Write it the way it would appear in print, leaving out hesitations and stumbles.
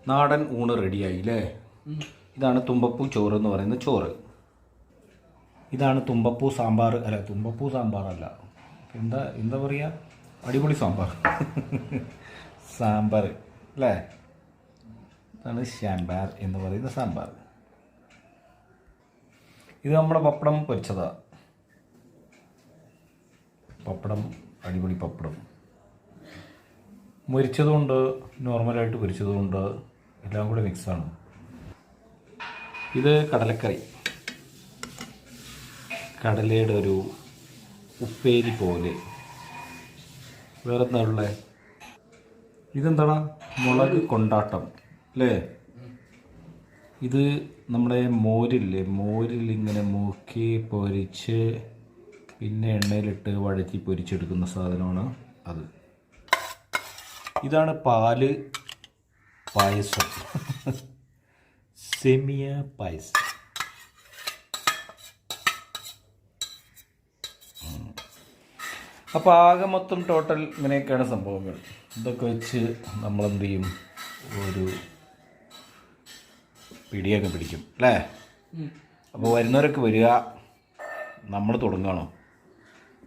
നാടൻ ഊണ് റെഡിയായി അല്ലേ? ഇതാണ് തുമ്പപ്പൂ ചോറ് എന്ന് പറയുന്ന ചോറ്. ഇതാണ് തുമ്പപ്പൂ സാമ്പാർ. അല്ല, തുമ്പപ്പൂ സാമ്പാറല്ല, എന്താ പറയുക, അടിപൊളി സാമ്പാർ. സാമ്പാർ അല്ലേ? ഇതാണ് സാമ്പാർ എന്ന് പറയുന്ന സാമ്പാർ. ഇത് നമ്മുടെ പപ്പടം പൊരിച്ചതാണ്. പപ്പടം അടിപൊളി പപ്പടം, മുരിച്ചതുകൊണ്ട് നോർമലായിട്ട് പൊരിച്ചതുകൊണ്ട് എല്ലാം കൂടി മിക്സാണ്. ഇത് കടലക്കറി, കടലയുടെ ഒരു ഉപ്പേരി പോലെ. വേറെ എന്താ ഉള്ളത്? ഇതെന്താണ്? മുളക് കൊണ്ടാട്ടം അല്ലേ? ഇത് നമ്മുടെ മോരില്ലേ, മോരിലിങ്ങനെ മുക്കി പൊരിച്ച് പിന്നെ എണ്ണയിലിട്ട് വഴറ്റി പൊരിച്ചെടുക്കുന്ന സാധനമാണ് അത്. ഇതാണ് പാല് പായസം, സെമിയ പായസം. അപ്പോൾ ആകെ മൊത്തം ടോട്ടൽ ഇങ്ങനെയൊക്കെയാണ് സംഭവങ്ങൾ. ഇതൊക്കെ വെച്ച് നമ്മളെന്ത് ചെയ്യും, ഒരു പിടിയൊക്കെ പിടിക്കും അല്ലേ? അപ്പോൾ വരുന്നവരൊക്കെ വരിക, നമ്മൾ തുടങ്ങണം.